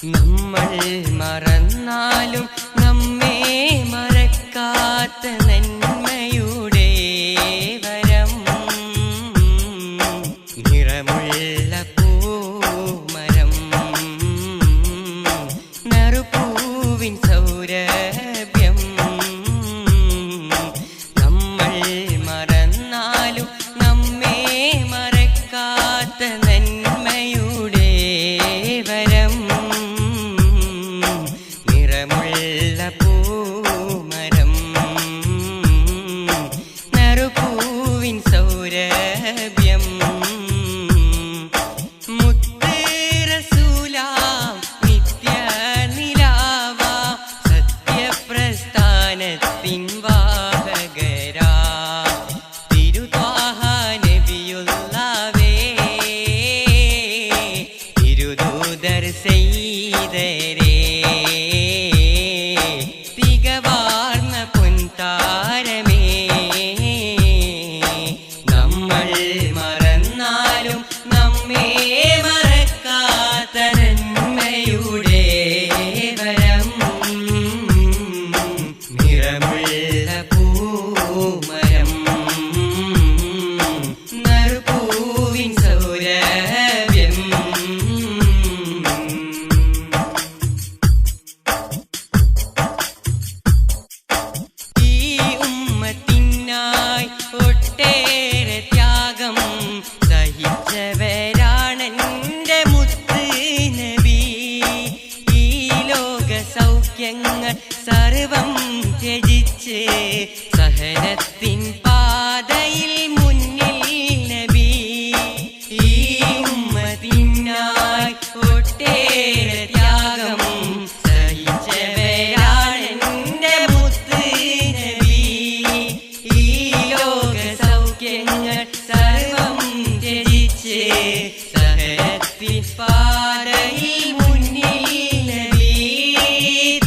നമ്മൾ മറന്നാലും നമ്മെ മറക്കാത്ത നന്മയുടെ വരം നിറമുള്ള പൂമരം നറുപൂവിൻ സൗരഭ്യം നമ്മൾ മറന്നാലും നമ്മെ മറക്കാത്ത നന്മയുടെ വരം നിറമുള്ള പൂമരം നറുപൂവിൻ സൗരഭ്യം മുത്ത് റസൂലാം നിത്യ നിലാവാ സത്യപ്രസ്ഥാനത്തിൻ വാഹകരാ തിരുത്വാഹ നബിയുള്ളാവേ തിരുദൂതർ സയ്യിദരേ തികവാർന്ന പൊൻതാരമേ നമ്മൾ മറന്നാലും നമ്മെ മറക്കാത്ത നന്മയുടെ വരം നിറമുള്ള പൂമരം നറുപൂവിൻ സൗരഭ്യം ഈ ഉമ്മത്തിനായി ഒട്ടേറെ ത്യാഗം സഹിച്ചവരാണെന്റെ മുത്ത് നബി ഈ ലോക സൗഖ്യങ്ങൾ സർവം ത്യജിച്ച് സഹനത്തിൻ പാതയിൽ മുന്നിൽ നബി ഈ ഉമ്മത്തിനായി ഒട്ടേറെ ത്യാഗം സഹിച്ചവരാണെന്റെ മുത്ത് നബി ഈ ലോക സൗഖ്യങ്ങൾ സർവം ത്യജിച്ച് സഹനത്തിൻ പാതയിൽ മുന്നിൽ നബി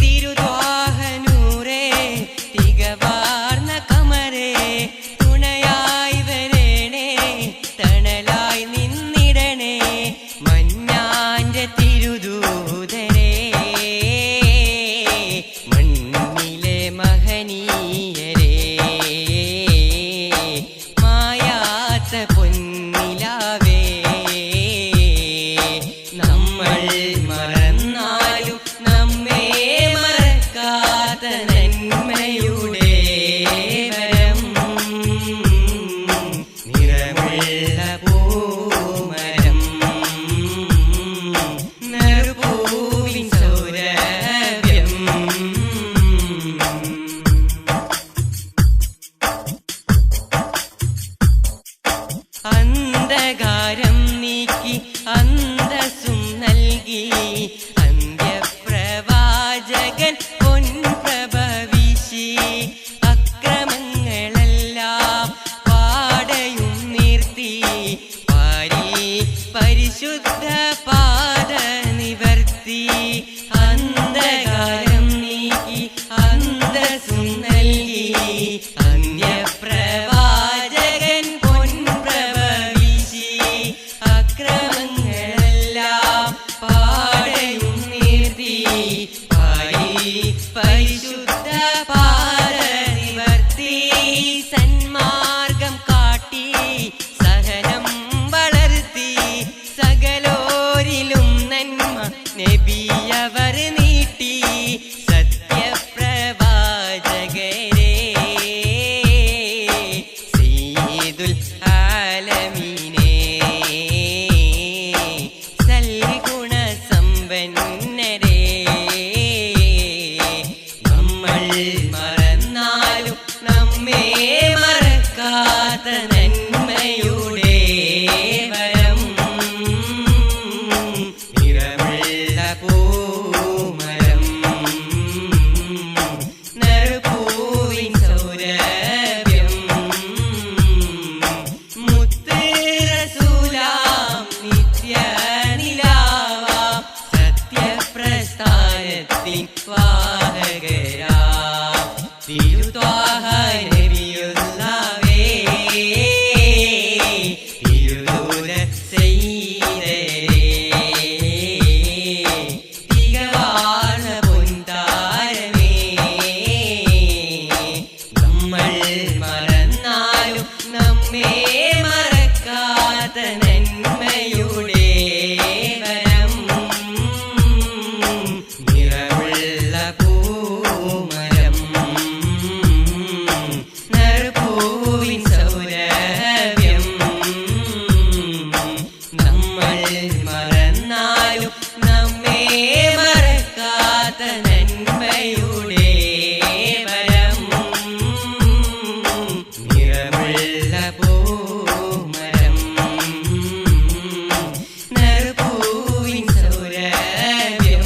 തിരുദ്വാഹനൂറേ തികവാർന്ന കമറേ തുണയായി വരണേ തണലായി നിന്നിടണേ മന്നാന്റെ തിരുദൂതരേ മണ്ണിലെ മഹനീയരേ മായാത്ത പൊന്നിലാവേ നമ്മൾ മറന്നാലും നമ്മെ മറക്കാത്ത നന്മയുടെ വരം നിറമുള്ള പൂമരം നറുപൂവിൻ സൗരഭ്യം അന്ധകാരം നീക്കി അന്തസ്സും നൽകി അന്ത്യപ്രവാചകൻ പൊൻപ്രഭ വീശി അക്രമങ്ങളെല്ലാം പാടയും നിർത്തി പാരി പരിശുദ്ധ പാത നിവർത്തി അന്ധകാരം നീക്കി അന്തസ്സും നൽകി അന്ത്യപ്രവാചകൻ പൊൻപ്രഭ വീശി അക്രമങ്ങളെല്ലാം പാടയും നിർത്തി പാരി പരിശുദ്ധ പാത നിവർത്തി സന്മാർഗം കാട്ടി സഹനം വളർത്തി സകലോരിലും നന്മ നബിയവർ നീട്ടി സത്യപ്രവാചകരേ സയ്യിദുൽ ആലമീനേ സൽഗുണ സമ്പന്നരേ നമ്മൾ മറന്നാലും നമ്മെ മറക്കാത്ത നന്മയുടെ വരം നിറമുള്ള മറന്നാലും നമ്മെ മറക്കാത്ത നന്മയുടെ വരം നിറമുള്ള പൂമരം നറുപൂവിൻ സൗരഭ്യം.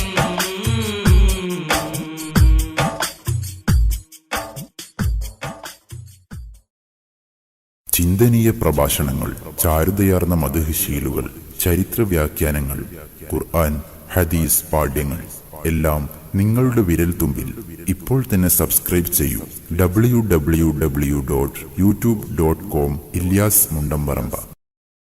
ചിന്തനീയ പ്രഭാഷണങ്ങൾ, ചാരുതയാർന്ന മദ്ഹ്-ശീലുകൾ, ചരിത്ര വ്യാഖ്യാനങ്ങൾ, ഖുർആൻ, ഹദീസ് പാഠ്യങ്ങൾ എല്ലാം നിങ്ങളുടെ വിരൽത്തുമ്പിൽ. ഇപ്പോൾ തന്നെ സബ്സ്ക്രൈബ് ചെയ്യൂ. www.youtube.com ഇല്യാസ് മുണ്ടംപറമ്പ.